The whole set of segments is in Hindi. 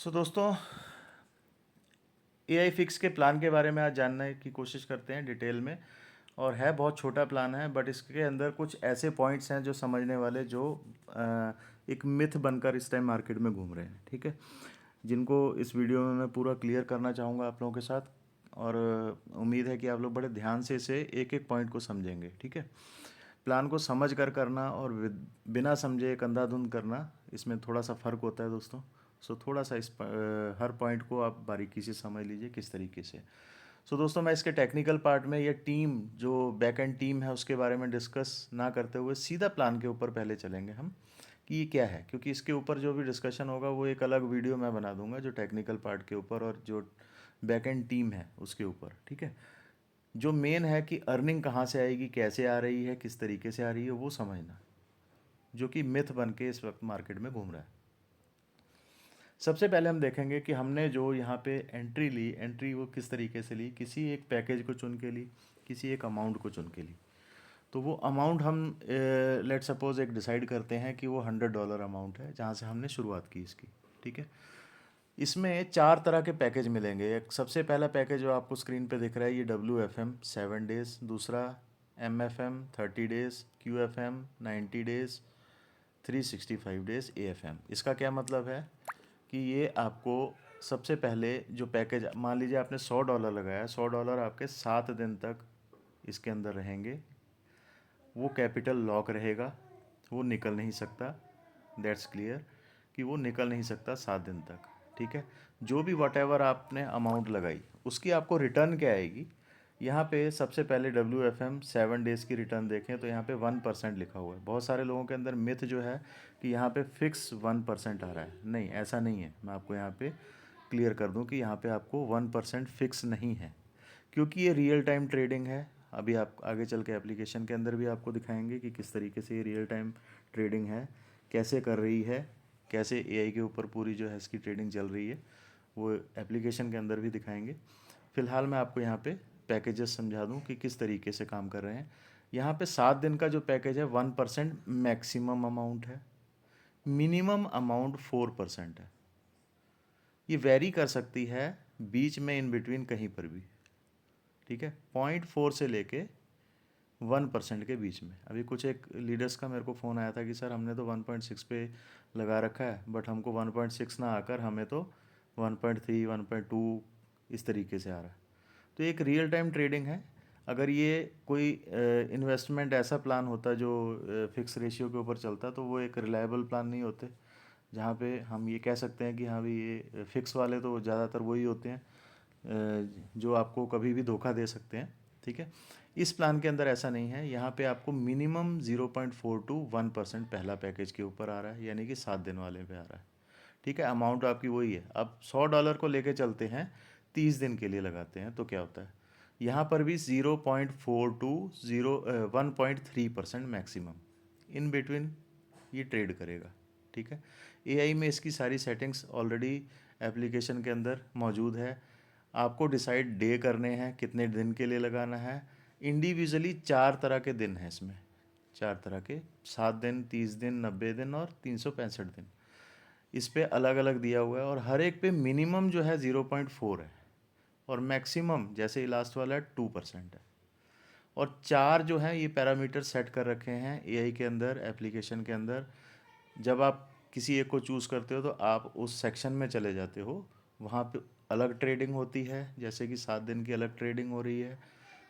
दोस्तों, एआई फिक्स के प्लान के बारे में आज जानने की कोशिश करते हैं डिटेल में। और है बहुत छोटा प्लान है, बट इसके अंदर कुछ ऐसे पॉइंट्स हैं जो समझने वाले, जो एक मिथ बनकर इस टाइम मार्केट में घूम रहे हैं, ठीक है, जिनको इस वीडियो में मैं पूरा क्लियर करना चाहूँगा आप लोगों के साथ। और उम्मीद है कि आप लोग बड़े ध्यान से इसे एक एक पॉइंट को समझेंगे, ठीक है। प्लान को समझ कर करना और बिना समझे एक अंधाधुंध करना, इसमें थोड़ा सा फ़र्क होता है दोस्तों। थोड़ा सा हर पॉइंट को आप बारीकी से समझ लीजिए किस तरीके से। दोस्तों, मैं इसके टेक्निकल पार्ट में ये टीम, जो बैक एंड टीम है, उसके बारे में डिस्कस ना करते हुए सीधा प्लान के ऊपर पहले चलेंगे हम, कि ये क्या है, क्योंकि इसके ऊपर जो भी डिस्कशन होगा वो एक अलग वीडियो मैं बना दूंगा, जो टेक्निकल पार्ट के ऊपर और जो बैक एंड टीम है उसके ऊपर, ठीक है। जो मेन है कि अर्निंग कहाँ से आएगी, कैसे आ रही है, किस तरीके से आ रही है, वो समझना, जो कि मिथ बन के इस वक्त मार्केट में घूम रहा है। सबसे पहले हम देखेंगे कि हमने जो यहाँ पे एंट्री ली, एंट्री वो किस तरीके से ली, किसी एक पैकेज को चुन के ली, किसी एक अमाउंट को चुन के ली। तो वो अमाउंट हम लेट सपोज एक डिसाइड करते हैं कि वो $100 अमाउंट है, जहाँ से हमने शुरुआत की इसकी, ठीक है। इसमें 4 तरह के पैकेज मिलेंगे। एक सबसे पहला पैकेज जो आपको स्क्रीन पे दिख रहा है, ये WFM 7 डेज़, दूसरा MFM 30 days, QFM 90 days, 365 days, AFM। इसका क्या मतलब है कि ये आपको सबसे पहले जो पैकेज, मान लीजिए आपने $100 लगाया, $100 आपके 7 दिन तक इसके अंदर रहेंगे। वो कैपिटल लॉक रहेगा, वो निकल नहीं सकता। दैट्स क्लियर कि वो निकल नहीं सकता 7 दिन तक, ठीक है। जो भी वट एवर आपने अमाउंट लगाई, उसकी आपको रिटर्न क्या आएगी। यहाँ पे सबसे पहले WFM 7 डेज़ की रिटर्न देखें तो यहाँ पे 1% लिखा हुआ है। बहुत सारे लोगों के अंदर मिथ जो है कि यहाँ पे फिक्स 1% आ रहा है। नहीं, ऐसा नहीं है। मैं आपको यहाँ पे क्लियर कर दूँ कि यहाँ पे आपको 1% फिक्स नहीं है, क्योंकि ये रियल टाइम ट्रेडिंग है। अभी आप आगे चल के एप्लीकेशन के अंदर भी आपको दिखाएंगे कि किस तरीके से ये रियल टाइम ट्रेडिंग है, कैसे कर रही है, कैसे एआई के ऊपर पूरी जो है इसकी ट्रेडिंग चल रही है, वो एप्लीकेशन के अंदर भी दिखाएंगे। फ़िलहाल मैं आपको यहाँ पे पैकेजेस समझा दूँ कि किस तरीके से काम कर रहे हैं। यहाँ पे 7 दिन का जो पैकेज है 1% मैक्सिमम अमाउंट है, मिनिमम अमाउंट 4% है। ये वेरी कर सकती है बीच में, इन बिटवीन कहीं पर भी, ठीक है। 0.4 से लेके 1% के बीच में। अभी कुछ एक लीडर्स का मेरे को फ़ोन आया था कि सर हमने तो 1.6 पे लगा रखा है, बट हमको 1.6 ना आकर हमें तो 1.3 1.2 इस तरीके से आ रहा है। तो एक रियल टाइम ट्रेडिंग है। अगर ये कोई इन्वेस्टमेंट ऐसा प्लान होता जो फिक्स रेशियो के ऊपर चलता, तो वो एक रिलायबल प्लान नहीं होते, जहाँ पे हम ये कह सकते हैं कि हाँ भी ये फिक्स वाले तो ज़्यादातर वही होते हैं जो आपको कभी भी धोखा दे सकते हैं, ठीक है। इस प्लान के अंदर ऐसा नहीं है। यहाँ पे आपको मिनिमम 0.4 to 1% पहला पैकेज के ऊपर आ रहा है, यानी कि 7 दिन वाले पे आ रहा है, ठीक है। अमाउंट आपकी वही है। अब $100 को लेके चलते हैं, 30 दिन के लिए लगाते हैं, तो क्या होता है, यहाँ पर भी 0.4 to 1.3% मैक्सिमम, इन बिटवीन ये ट्रेड करेगा, ठीक है। एआई में इसकी सारी सेटिंग्स ऑलरेडी एप्लीकेशन के अंदर मौजूद है। आपको डिसाइड डे करने हैं, कितने दिन के लिए लगाना है। इंडिविजुअली 4 तरह के दिन हैं इसमें, 4 तरह के, 7 दिन, 30 दिन, 90 दिन और 365 दिन। इस पे अलग अलग दिया हुआ है, और हर एक पे मिनिमम जो है 0.4 है, और मैक्सिमम जैसे लास्ट वाला है 2% है। और 4 जो हैं ये पैरामीटर सेट कर रखे हैं एआई के अंदर, एप्लीकेशन के अंदर। जब आप किसी एक को चूज़ करते हो तो आप उस सेक्शन में चले जाते हो, वहाँ पे अलग ट्रेडिंग होती है, जैसे कि 7 दिन की अलग ट्रेडिंग हो रही है,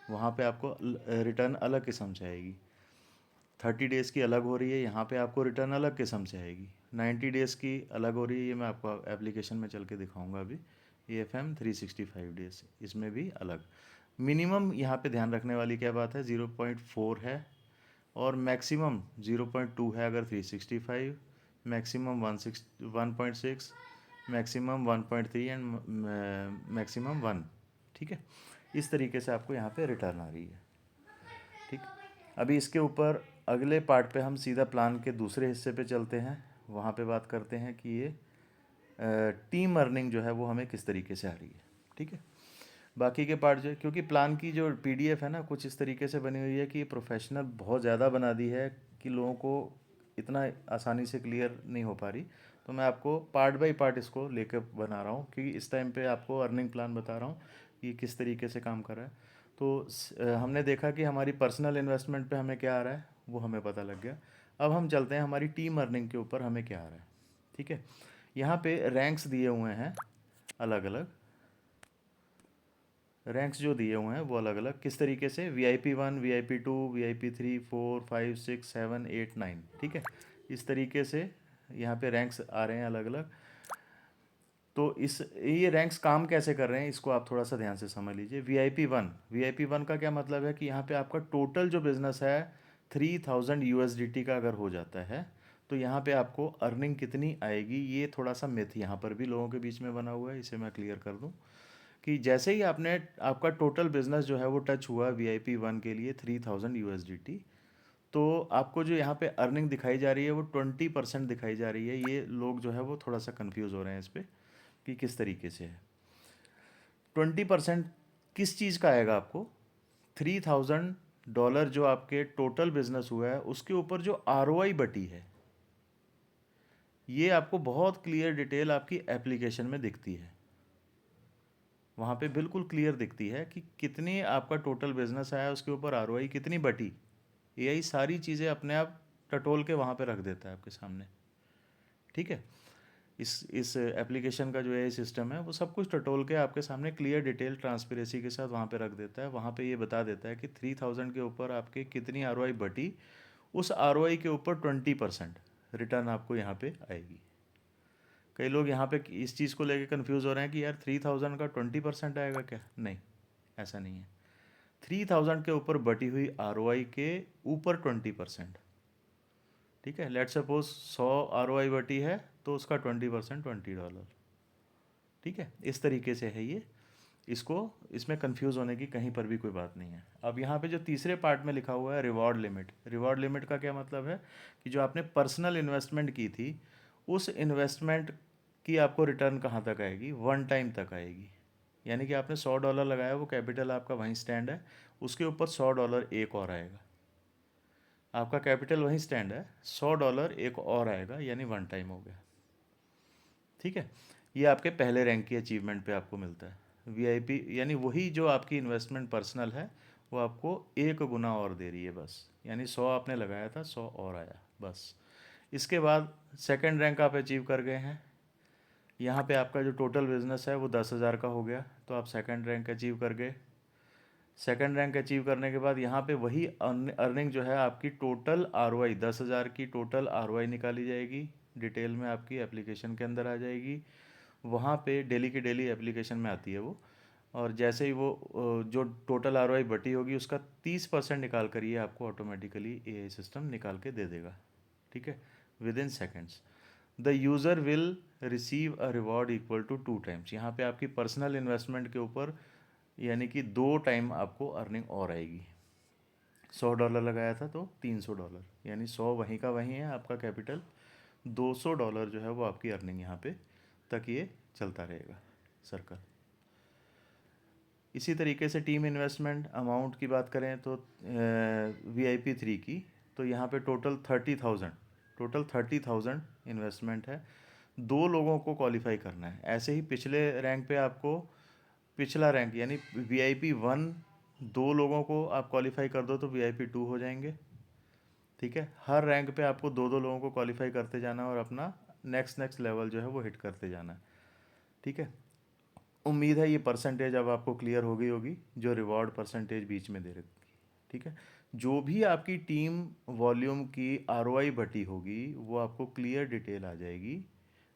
वहाँ पे आपको रिटर्न अलग किस्म से आएगी। 30 डेज़ की अलग हो रही है, यहाँ पे आपको रिटर्न अलग किस्म से आएगी। 90 डेज़ की अलग हो रही है, ये मैं आपको एप्लीकेशन में चल के दिखाऊंगा अभी। AFM 365 डेज़, इसमें भी अलग। मिनिमम यहाँ पे ध्यान रखने वाली क्या बात है, 0.4 है, और मैक्सिमम 0.2 है अगर 365, मैक्सिमम 1.6, मैक्सिमम 1.3 एंड मैक्सिमम 1, ठीक है। इस तरीके से आपको यहाँ पे रिटर्न आ रही है, ठीक। अभी इसके ऊपर अगले पार्ट पे हम सीधा प्लान के दूसरे हिस्से पे चलते हैं, वहाँ पे बात करते हैं कि ये टीम अर्निंग जो है वो हमें किस तरीके से आ रही है, ठीक है। बाकी के पार्ट जो है, क्योंकि प्लान की जो PDF है ना, कुछ इस तरीके से बनी हुई है कि प्रोफेशनल बहुत ज़्यादा बना दी है कि लोगों को इतना आसानी से क्लियर नहीं हो पा रही, तो मैं आपको पार्ट बाय पार्ट इसको लेकर बना रहा हूँ, क्योंकि इस टाइम पे आपको अर्निंग प्लान बता रहा हूँ कि किस तरीके से काम कर रहा है। तो हमने देखा कि हमारी पर्सनल इन्वेस्टमेंट पे हमें क्या आ रहा है वो हमें पता लग गया। अब हम चलते हैं हमारी टीम अर्निंग के ऊपर हमें क्या आ रहा है। ठीक है, यहाँ पे रैंक्स दिए हुए हैं अलग अलग। रैंक्स जो दिए हुए हैं वो अलग अलग किस तरीके से, VIP 1, VIP 2, VIP 3, 4, 5, 6, 7, 8, 9। ठीक है, इस तरीके से यहाँ पे रैंक्स आ रहे हैं अलग अलग। तो इस ये रैंक्स काम कैसे कर रहे हैं इसको आप थोड़ा सा ध्यान से समझ लीजिए। VIP 1 का क्या मतलब है कि यहाँ पे आपका टोटल जो बिजनेस है 3000 USDT का अगर हो जाता है, तो यहाँ पे आपको अर्निंग कितनी आएगी, ये थोड़ा सा मिथ यहाँ पर भी लोगों के बीच में बना हुआ है, इसे मैं क्लियर कर दूँ कि जैसे ही आपने आपका टोटल बिजनेस जो है वो टच हुआ VIP 1 के लिए 3000 USDT, तो आपको जो यहाँ पे अर्निंग दिखाई जा रही है वो 20% दिखाई जा रही है। ये लोग जो है वो थोड़ा सा कंफ्यूज हो रहे हैं इस पर कि किस तरीके से है। 20% किस चीज़ का आएगा आपको, $3000 जो आपके टोटल बिजनेस हुआ है उसके ऊपर जो ROI बटी है, ये आपको बहुत क्लियर डिटेल आपकी एप्लीकेशन में दिखती है। वहाँ पे बिल्कुल क्लियर दिखती है कि कितनी आपका टोटल बिजनेस आया, उसके ऊपर ROI कितनी बटी। AI सारी चीज़ें अपने आप टटोल के वहाँ पे रख देता है आपके सामने। ठीक है, इस एप्लीकेशन का जो AI सिस्टम है वो सब कुछ टटोल के आपके सामने क्लियर डिटेल ट्रांसपेरेंसी के साथ वहाँ पे रख देता है। वहाँ पे ये बता देता है कि 3000 के ऊपर आपके कितनी ROI बटी, उस ROI के ऊपर 20% रिटर्न आपको यहाँ पे आएगी। कई लोग यहाँ पे इस चीज़ को लेके कंफ्यूज हो रहे हैं कि यार 3000 का 20% आएगा क्या। नहीं, ऐसा नहीं है। 3000 के ऊपर बटी हुई ROI के ऊपर 20%। ठीक है, लेट सपोज 100 ROI बटी है तो उसका 20% $20। ठीक है, इस तरीके से है ये। इसको इसमें कंफ्यूज होने की कहीं पर भी कोई बात नहीं है। अब यहाँ पे जो तीसरे पार्ट में लिखा हुआ है रिवॉर्ड लिमिट, रिवॉर्ड लिमिट का क्या मतलब है कि जो आपने पर्सनल इन्वेस्टमेंट की थी उस इन्वेस्टमेंट की आपको रिटर्न कहाँ तक आएगी, 1 टाइम तक आएगी। यानी कि आपने $100 लगाया, वो कैपिटल आपका वहीं स्टैंड है, उसके ऊपर $100 एक और आएगा। आपका कैपिटल वहीं स्टैंड है, $100 एक और आएगा, यानी 1 टाइम हो गया। ठीक है, ये आपके पहले रैंक की अचीवमेंट पे आपको मिलता है। VIP यानी वही जो आपकी इन्वेस्टमेंट पर्सनल है वो आपको 1 गुना और दे रही है बस, यानी 100 आपने लगाया था 100 और आया बस। इसके बाद सेकंड रैंक आप अचीव कर गए हैं। यहाँ पे आपका जो टोटल बिजनेस है वो 10,000 का हो गया, तो आप सेकंड रैंक अचीव कर गए। सेकंड रैंक अचीव करने के बाद यहाँ पे वही अर्निंग जो है आपकी टोटल ROI 10,000 की टोटल ROI निकाली जाएगी, डिटेल में आपकी एप्लीकेशन के अंदर आ जाएगी। वहाँ पे डेली की डेली एप्लीकेशन में आती है वो, और जैसे ही वो जो टोटल ROI बटी होगी उसका 30% निकाल कर ये आपको ऑटोमेटिकली AI सिस्टम निकाल के दे देगा। ठीक है, within seconds the user will receive a reward equal to 2 times. यहाँ पे आपकी पर्सनल इन्वेस्टमेंट के ऊपर यानी कि 2 टाइम आपको अर्निंग और आएगी। $100 लगाया था तो $300, यानी 100 वहीं का वहीं है आपका कैपिटल, $200 जो है वो आपकी अर्निंग यहाँ पे तक ये चलता रहेगा सर्कल। इसी तरीके से टीम इन्वेस्टमेंट अमाउंट की बात करें तो VIP 3 की, तो यहाँ पे टोटल 30,000 इन्वेस्टमेंट है। 2 लोगों को क्वालिफाई करना है। ऐसे ही पिछले रैंक पे आपको पिछला रैंक यानी VIP 1 2 लोगों को आप क्वालिफाई कर दो तो VIP 2 हो जाएंगे। ठीक है, हर रैंक पे आपको 2 लोगों को क्वालिफाई करते जाना और अपना नेक्स्ट लेवल जो है वो हिट करते जाना है। ठीक है, उम्मीद है ये परसेंटेज अब आपको क्लियर हो गई होगी, जो रिवॉर्ड परसेंटेज बीच में दे रखी। ठीक है, जो भी आपकी टीम वॉल्यूम की ROI बटी होगी वो आपको क्लियर डिटेल आ जाएगी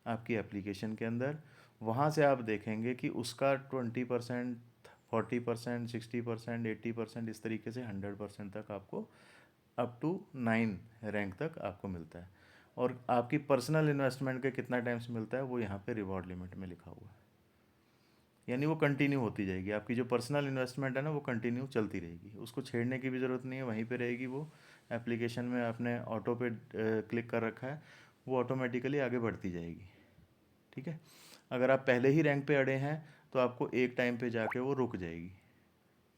आपकी एप्लीकेशन के अंदर। वहाँ से आप देखेंगे कि उसका 20%, 40%, 60%, 80%, इस तरीके से 100% तक आपको अप टू 9 रैंक तक आपको मिलता है। और आपकी पर्सनल इन्वेस्टमेंट के कितना टाइम्स मिलता है वो यहाँ पे रिवॉर्ड लिमिट में लिखा हुआ है। यानी वो कंटिन्यू होती जाएगी, आपकी जो पर्सनल इन्वेस्टमेंट है ना वो कंटिन्यू चलती रहेगी, उसको छेड़ने की भी ज़रूरत नहीं है, वहीं पे रहेगी वो। एप्लीकेशन में आपने ऑटो पे क्लिक कर रखा है, वो ऑटोमेटिकली आगे बढ़ती जाएगी। ठीक है, अगर आप पहले ही रैंक पे अड़े हैं तो आपको एक टाइम पे जाके वो रुक जाएगी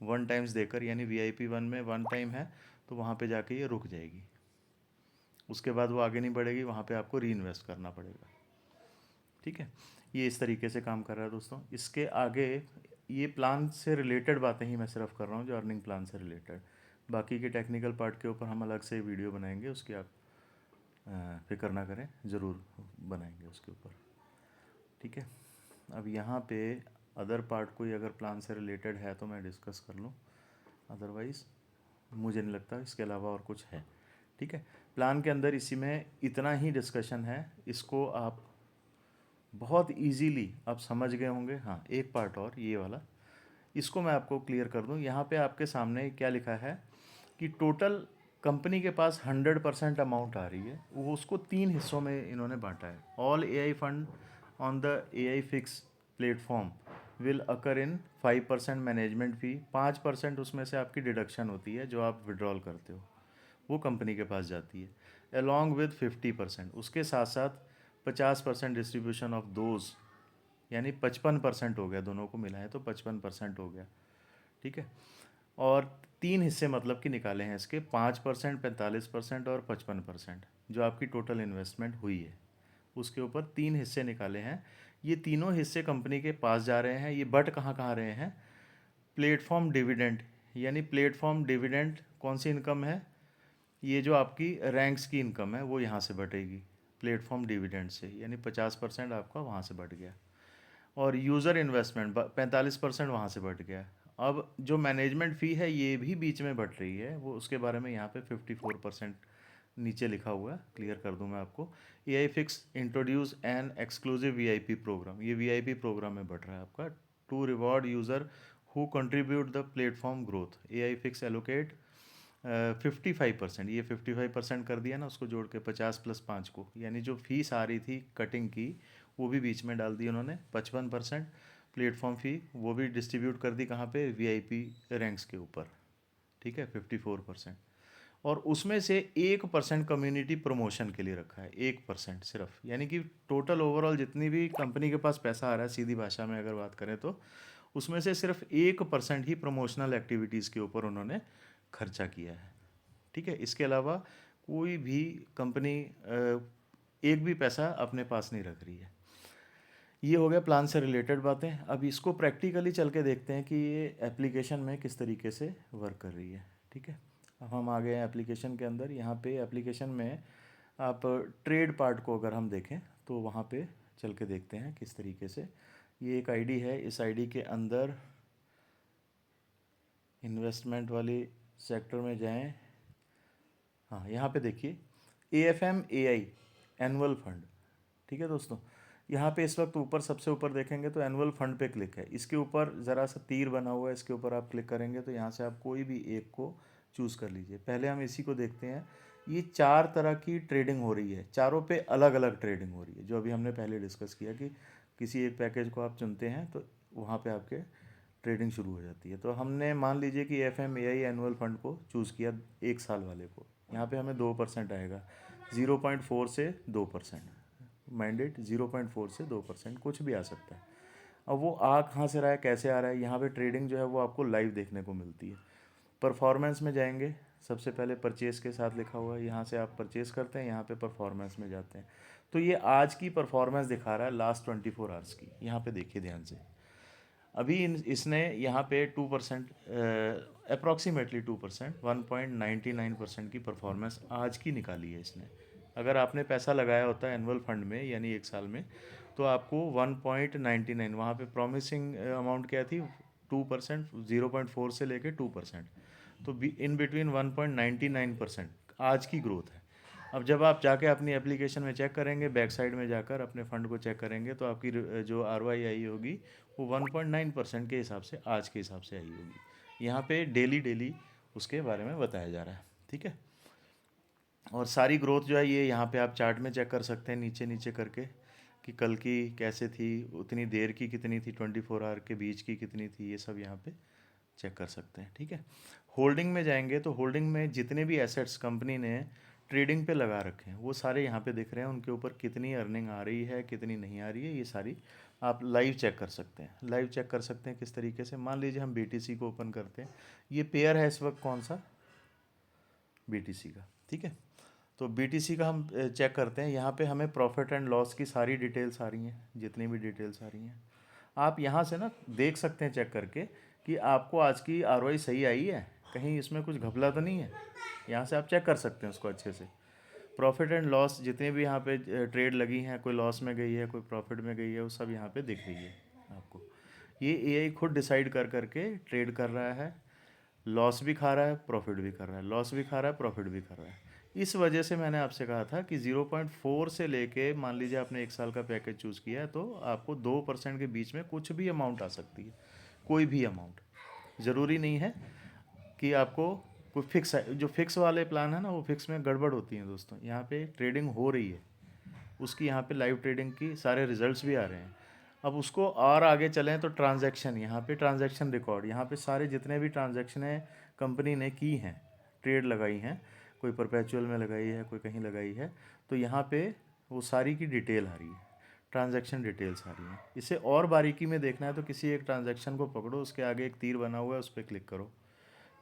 1 टाइम्स देकर, यानी VIP 1 में 1 टाइम है तो वहाँ पे जाके ये रुक जाएगी। उसके बाद वो आगे नहीं बढ़ेगी, वहाँ पे आपको री इन्वेस्ट करना पड़ेगा। ठीक है, ये इस तरीके से काम कर रहा है दोस्तों। इसके आगे ये प्लान से रिलेटेड बातें ही मैं सिर्फ कर रहा हूँ, जो अर्निंग प्लान से रिलेटेड। बाकी के टेक्निकल पार्ट के ऊपर हम अलग से वीडियो बनाएंगे, उसकी आप फिक्र ना करें, ज़रूर बनाएंगे उसके ऊपर। ठीक है, अब यहाँ पे अदर पार्ट कोई अगर प्लान से रिलेटेड है तो मैं डिस्कस कर लूँ, अदरवाइज़ मुझे नहीं लगता इसके अलावा और कुछ है। ठीक है, प्लान के अंदर इसी में इतना ही डिस्कशन है, इसको आप बहुत इजीली आप समझ गए होंगे। हाँ, एक पार्ट और ये वाला, इसको मैं आपको क्लियर कर दूं। यहाँ पे आपके सामने क्या लिखा है कि टोटल कंपनी के पास 100% अमाउंट आ रही है, वो उसको 3 हिस्सों में इन्होंने बांटा है। All AI fund on the AI fix platform will occur in 5% management fee, 5% उसमें से आपकी डिडक्शन होती है जो आप विड्रॉल करते हो, वो कंपनी के पास जाती है, अलॉन्ग विद 50%। उसके साथ साथ 50% डिस्ट्रीब्यूशन ऑफ दोज, यानी 55% हो गया, दोनों को मिला है तो 55% हो गया। ठीक है, और 3 हिस्से मतलब कि निकाले हैं इसके, 5%, 45% और 55%, जो आपकी टोटल इन्वेस्टमेंट हुई है उसके ऊपर 3 हिस्से निकाले हैं। ये तीनों हिस्से कंपनी के पास जा रहे हैं। ये बट कहाँ कहाँ रहे हैं? प्लेटफॉर्म डिविडेंड, यानी प्लेटफॉर्म डिविडेंड कौन सी इनकम है? ये जो आपकी रैंक्स की इनकम है वो यहाँ से बटेगी प्लेटफॉर्म डिविडेंड से, यानी 50% आपका वहाँ से बट गया। और यूज़र इन्वेस्टमेंट 45% वहाँ से बट गया। अब जो मैनेजमेंट फ़ी है ये भी बीच में बट रही है, वो उसके बारे में यहाँ पे 54% नीचे लिखा हुआ है, क्लियर कर दूँ मैं आपको। AI fix introduce an exclusive VIP program, ये वीआईपी प्रोग्राम में बट रहा है आपका, to reward user who contribute the platform growth. AI fix allocate 55%, ये 55% कर दिया ना, उसको जोड़ के 50 + 5 को, यानी जो फीस आ रही थी कटिंग की वो भी बीच में डाल दी उन्होंने। 55% प्लेटफॉर्म फ़ी वो भी डिस्ट्रीब्यूट कर दी कहाँ पे? वीआईपी रैंक्स के ऊपर। ठीक है, 54%। और उसमें से 1% कम्युनिटी प्रमोशन के लिए रखा है, 1% सिर्फ, यानी कि टोटल ओवरऑल जितनी भी कंपनी के पास पैसा आ रहा है, सीधी भाषा में अगर बात करें तो उसमें से सिर्फ 1% ही प्रमोशनल एक्टिविटीज़ के ऊपर उन्होंने खर्चा किया है। ठीक है, इसके अलावा कोई भी कंपनी एक भी पैसा अपने पास नहीं रख रही है। ये हो गया प्लान से रिलेटेड बातें। अब इसको प्रैक्टिकली चल के देखते हैं कि ये एप्लीकेशन में किस तरीके से वर्क कर रही है। ठीक है, अब हम आ गए हैं एप्लीकेशन के अंदर। यहाँ पे एप्लीकेशन में आप ट्रेड पार्ट को अगर हम देखें तो वहाँ पे चल के देखते हैं किस तरीके से। ये एक आईडी है, इस आईडी के अंदर इन्वेस्टमेंट वाली सेक्टर में जाएं। हाँ, यहाँ पे देखिए AFM-AI एनुअल फंड। ठीक है दोस्तों, यहाँ पे इस वक्त ऊपर सबसे ऊपर देखेंगे तो एनुअल फंड पे क्लिक है, इसके ऊपर ज़रा सा तीर बना हुआ है, इसके ऊपर आप क्लिक करेंगे तो यहाँ से आप कोई भी एक को चूज़ कर लीजिए। पहले हम इसी को देखते हैं। ये 4 तरह की ट्रेडिंग हो रही है, चारों पे अलग अलग ट्रेडिंग हो रही है, जो अभी हमने पहले डिस्कस किया कि किसी एक पैकेज को आप चुनते हैं तो वहाँ पे आपके ट्रेडिंग शुरू हो जाती है। तो हमने मान लीजिए कि FMAI एनुअल फंड को चूज़ किया, 1 साल वाले को। यहाँ पे हमें 2% आएगा, 0.4 से 2%, मैंडेट 0.4 से 2%, कुछ भी आ सकता है। अब वो आ कहाँ से रहा है, कैसे आ रहा है? यहाँ पे ट्रेडिंग जो है वो आपको लाइव देखने को मिलती है। परफॉर्मेंस में जाएंगे, सबसे पहले परचेस के साथ लिखा हुआ है, यहाँ से आप परचेस करते हैं, यहाँ पे परफॉर्मेंस में जाते हैं तो ये आज की परफॉर्मेंस दिखा रहा है, लास्ट 24 आवर्स की। यहाँ पे देखिए ध्यान से, अभी इसने यहाँ पे 2%, अप्रॉक्सीमेटली 2%, 1.99% की परफॉर्मेंस आज की निकाली है इसने। अगर आपने पैसा लगाया होता है एनुअल फंड में, यानी 1 साल में, तो आपको 1.99, वहाँ पे प्रॉमिसिंग अमाउंट क्या थी? 2%, 0.4 से लेके 2%, तो इन बिटवीन 1.99% आज की ग्रोथ है। अब जब आप जाके अपनी एप्लीकेशन में चेक करेंगे, बैक साइड में जाकर अपने फ़ंड को चेक करेंगे तो आपकी जो ROI आई होगी वो 1.9% के हिसाब से, आज के हिसाब से आई होगी। यहाँ पे डेली डेली उसके बारे में बताया जा रहा है। ठीक है, और सारी ग्रोथ जो है ये यहाँ पे आप चार्ट में चेक कर सकते हैं, नीचे नीचे करके, कि कल की कैसे थी, उतनी देर की कितनी थी, 24 आवर के बीच की कितनी थी, ये सब यहाँ पे चेक कर सकते हैं। ठीक है, होल्डिंग में जाएंगे तो होल्डिंग में जितने भी एसेट्स कंपनी ने ट्रेडिंग पे लगा रखे हैं वो सारे यहाँ पे दिख रहे हैं, उनके ऊपर कितनी अर्निंग आ रही है, कितनी नहीं आ रही है, ये सारी आप लाइव चेक कर सकते हैं। लाइव चेक कर सकते हैं किस तरीके से? मान लीजिए हम BTC को ओपन करते हैं, ये पेयर है इस वक्त कौन सा? BTC का। ठीक है, तो बीटीसी का हम चेक करते हैं। यहाँ पे हमें प्रॉफिट एंड लॉस की सारी डिटेल्स आ रही हैं, जितनी भी डिटेल्स आ रही हैं आप यहाँ से ना देख सकते हैं चेक करके कि आपको आज की आरओआई सही आई है, कहीं इसमें कुछ घपला तो नहीं है। यहाँ से आप चेक कर सकते हैं उसको अच्छे से। प्रॉफिट एंड लॉस जितने भी यहाँ पे ट्रेड लगी हैं, कोई लॉस में गई है, कोई प्रॉफिट में गई है, वो सब यहाँ पे दिख रही है आपको। ये एआई खुद डिसाइड कर करके ट्रेड कर रहा है, लॉस भी खा रहा है, प्रॉफिट भी कर रहा है, लॉस भी खा रहा है, प्रॉफिट भी कर रहा है। इस वजह से मैंने आपसे कहा था कि 0.4 से लेके मान लीजिए आपने 1 साल का पैकेज चूज़ किया है तो आपको 2% के बीच में कुछ भी अमाउंट आ सकती है, कोई भी अमाउंट। ज़रूरी नहीं है कि आपको कोई फिक्स है। जो फिक्स वाले प्लान है ना, वो फिक्स में गड़बड़ होती है दोस्तों। यहाँ पे ट्रेडिंग हो रही है, उसकी यहाँ पे लाइव ट्रेडिंग की सारे रिजल्ट्स भी आ रहे हैं। अब उसको और आगे चलें तो ट्रांजैक्शन, यहाँ पे ट्रांजैक्शन रिकॉर्ड, यहाँ पे सारे जितने भी ट्रांजैक्शनें कंपनी ने की हैं, ट्रेड लगाई हैं, कोई परपेचुअल में लगाई है, कोई कहीं लगाई है, तो यहाँ पे वो सारी की डिटेल आ रही है, ट्रांजैक्शन डिटेल्स आ रही हैं। इसे और बारीकी में देखना है तो किसी एक ट्रांजैक्शन को पकड़ो, उसके आगे एक तीर बना हुआ है, उस पर क्लिक करो,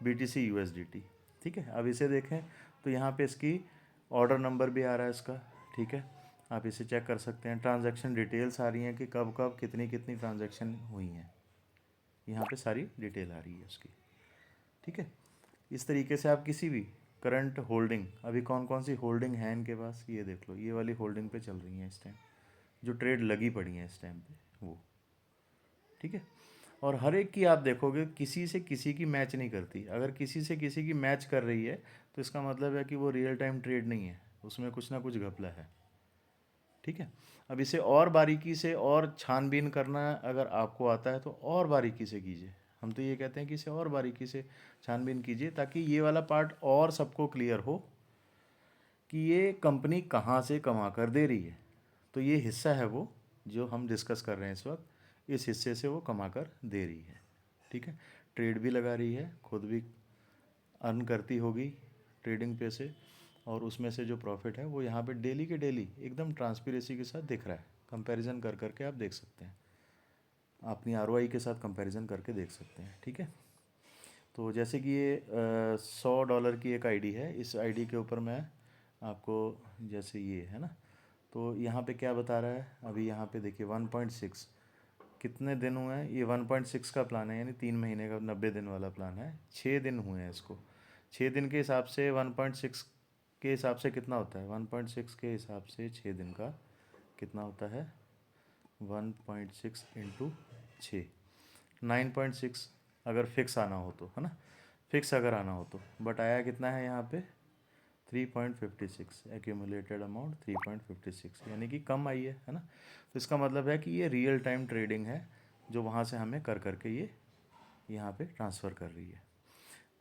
BTC USDT। ठीक है, अब इसे देखें तो यहाँ पे इसकी ऑर्डर नंबर भी आ रहा है इसका। ठीक है, आप इसे चेक कर सकते हैं। ट्रांजैक्शन डिटेल्स आ रही हैं कि कब कब कितनी कितनी ट्रांजैक्शन हुई हैं, यहाँ पे सारी डिटेल आ रही है उसकी। ठीक है, इस तरीके से आप किसी भी करंट होल्डिंग, अभी कौन कौन सी होल्डिंग है इनके पास ये देख लो, ये वाली होल्डिंग पे चल रही हैं इस टाइम, जो ट्रेड लगी पड़ी हैं इस टाइम पे वो। ठीक है, और हर एक की आप देखोगे किसी से किसी की मैच नहीं करती। अगर किसी से किसी की मैच कर रही है तो इसका मतलब है कि वो रियल टाइम ट्रेड नहीं है, उसमें कुछ ना कुछ घपला है। ठीक है, अब इसे और बारीकी से और छानबीन करना अगर आपको आता है तो और बारीकी से कीजिए। हम तो ये कहते हैं कि इसे और बारीकी से छानबीन कीजिए ताकि ये वाला पार्ट और सबको क्लियर हो कि ये कंपनी कहाँ से कमा कर दे रही है। तो ये हिस्सा है वो जो हम डिस्कस कर रहे हैं इस वक्त, इस हिस्से से वो कमा कर दे रही है। ठीक है, ट्रेड भी लगा रही है, खुद भी अर्न करती होगी ट्रेडिंग पे से, और उसमें से जो प्रॉफिट है वो यहाँ पे डेली के डेली एकदम ट्रांसपेरेंसी के साथ दिख रहा है। कंपैरिजन कर करके आप देख सकते हैं, अपनी आरओआई के साथ कंपैरिजन करके देख सकते हैं। ठीक है, तो जैसे कि ये $100 की एक आईडी है, इस आईडी के ऊपर मैं आपको, जैसे ये है ना, तो यहाँ पे क्या बता रहा है अभी, यहाँ पे देखिए 1.6 कितने दिन हुए हैं। ये 1.6 का प्लान है, यानी 3 महीने का 90 दिन वाला प्लान है। 6 दिन हुए हैं इसको। 6 दिन के हिसाब से 1.6 के हिसाब से कितना होता है, 1.6 के हिसाब से 6 दिन का कितना होता है, 1.6 इंटू 6, 9.6। अगर फिक्स आना हो तो, है ना, फिक्स अगर आना हो तो, बट आया कितना है यहाँ पे 3.56, एक्यूमुलेटेड अमाउंट 3.56, यानी कि कम आई है ना। तो इसका मतलब है कि ये रियल टाइम ट्रेडिंग है जो वहाँ से हमें कर करके ये यहाँ पे ट्रांसफ़र कर रही है।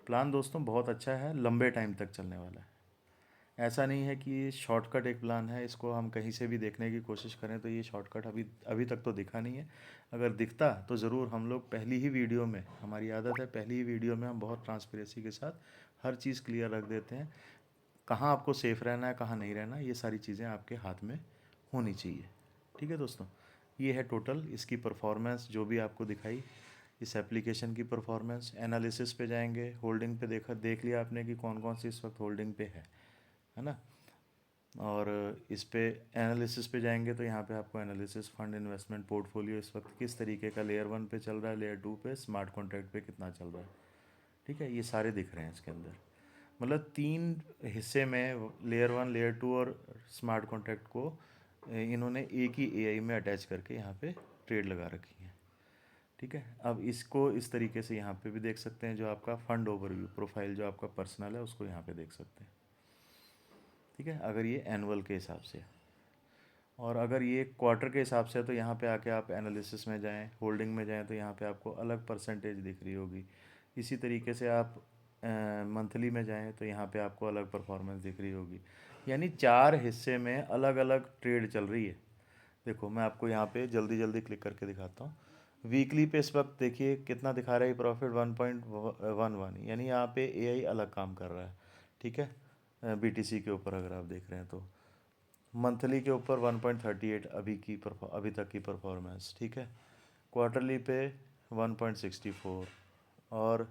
प्लान दोस्तों बहुत अच्छा है, लंबे टाइम तक चलने वाला है। ऐसा नहीं है कि ये शॉर्टकट एक प्लान है, इसको हम कहीं से भी देखने की कोशिश करें तो ये शॉर्टकट अभी अभी तक तो दिखा नहीं है। अगर दिखता तो ज़रूर हम लोग पहली ही वीडियो में, हमारी आदत है पहली ही वीडियो में हम बहुत ट्रांसपेरेंसी के साथ हर चीज़ क्लियर रख देते हैं। कहाँ आपको सेफ़ रहना है, कहाँ नहीं रहना, ये सारी चीज़ें आपके हाथ में होनी चाहिए। ठीक है दोस्तों, ये है टोटल इसकी परफॉर्मेंस जो भी आपको दिखाई, इस एप्लीकेशन की परफॉर्मेंस। एनालिसिस पे जाएंगे, होल्डिंग पे देख लिया आपने कि कौन कौन सी इस वक्त होल्डिंग पे है ना। और इस पे एनालिसिस पे जाएंगे तो यहाँ पे आपको एनालिसिस फंड इन्वेस्टमेंट पोर्टफोलियो इस वक्त किस तरीके का लेयर 1 पे चल रहा है, लेयर 2 पे स्मार्ट कॉन्ट्रैक्ट पे कितना चल रहा है। ठीक है, ये सारे दिख रहे हैं इसके अंदर। मतलब 3 हिस्से में लेयर 1, लेयर 2 और स्मार्ट कॉन्ट्रैक्ट को इन्होंने एक ही एआई में अटैच करके यहाँ पे ट्रेड लगा रखी है। ठीक है, अब इसको इस तरीके से यहाँ पे भी देख सकते हैं, जो आपका फंड ओवरव्यू प्रोफाइल जो आपका पर्सनल है उसको यहाँ पे देख सकते हैं। ठीक है, अगर ये एनुअल के हिसाब से, और अगर ये क्वार्टर के हिसाब से है तो यहाँ पे आके आप एनालिसिस में जाएं, होल्डिंग में जाएं तो यहाँ पे आपको अलग परसेंटेज दिख रही होगी। इसी तरीके से आप मंथली में जाएं तो यहाँ पे आपको अलग परफॉर्मेंस दिख रही होगी। यानी 4 हिस्से में अलग अलग ट्रेड चल रही है। देखो मैं आपको यहाँ पे जल्दी जल्दी क्लिक करके दिखाता हूँ। वीकली पे इस वक्त देखिए कितना दिखा रहा है प्रॉफिट, 1.11, यानी यहाँ पे एआई अलग काम कर रहा है। ठीक है, बीटीसी के ऊपर अगर आप देख रहे हैं तो मंथली के ऊपर 1.38 अभी तक की परफॉर्मेंस। ठीक है, क्वार्टरली पे 1.64, और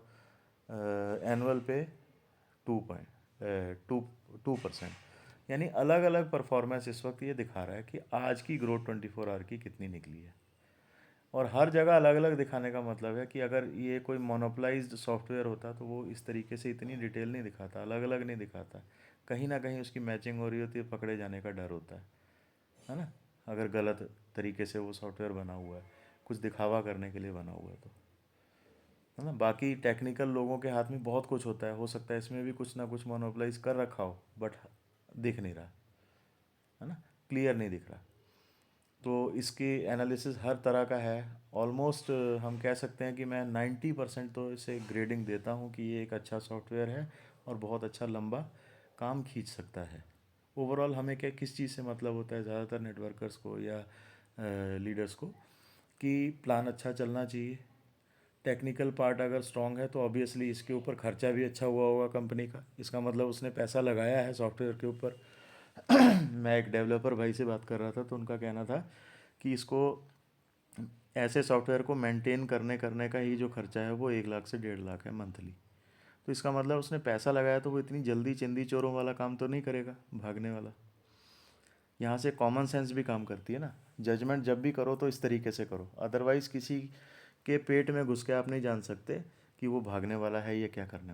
एनुअल पे 2.2%। यानी अलग अलग परफॉर्मेंस इस वक्त ये दिखा रहा है कि आज की ग्रोथ 24 आवर की कितनी निकली है। और हर जगह अलग अलग दिखाने का मतलब है कि अगर ये कोई मोनोपलाइज्ड सॉफ्टवेयर होता तो वो इस तरीके से इतनी डिटेल नहीं दिखाता, अलग अलग नहीं दिखाता। कहीं ना कहीं उसकी मैचिंग हो रही होती है, पकड़े जाने का डर होता है ना। अगर गलत तरीके से वो सॉफ्टवेयर बना हुआ है, कुछ दिखावा करने के लिए बना हुआ है तो, है ना। बाकी टेक्निकल लोगों के हाथ में बहुत कुछ होता है, हो सकता है इसमें भी कुछ ना कुछ मोनोपलाइज कर रखा हो, बट दिख नहीं रहा, है ना, क्लियर नहीं दिख रहा। तो इसकी एनालिसिस हर तरह का है। ऑलमोस्ट हम कह सकते हैं कि मैं 90% तो इसे ग्रेडिंग देता हूँ कि ये एक अच्छा सॉफ्टवेयर है और बहुत अच्छा लंबा काम खींच सकता है। ओवरऑल हमें क्या किस चीज़ से मतलब होता है ज़्यादातर नेटवर्कर्स को या लीडर्स को, कि प्लान अच्छा चलना चाहिए। टेक्निकल पार्ट अगर स्ट्रांग है तो ऑब्वियसली इसके ऊपर खर्चा भी अच्छा हुआ होगा कंपनी का, इसका मतलब उसने पैसा लगाया है सॉफ्टवेयर के ऊपर। मैं एक डेवलपर भाई से बात कर रहा था तो उनका कहना था कि इसको ऐसे सॉफ्टवेयर को मेंटेन करने करने का ही जो खर्चा है वो 1 लाख से 1.5 लाख है मंथली। तो इसका मतलब उसने पैसा लगाया तो वो इतनी जल्दी चिंदी चोरों वाला काम तो नहीं करेगा, भागने वाला। यहाँ से कॉमन सेंस भी काम करती है ना। जजमेंट जब भी करो तो इस तरीके से करो, अदरवाइज़ किसी के पेट में घुस के आप नहीं जान सकते कि वो भागने वाला है या क्या करने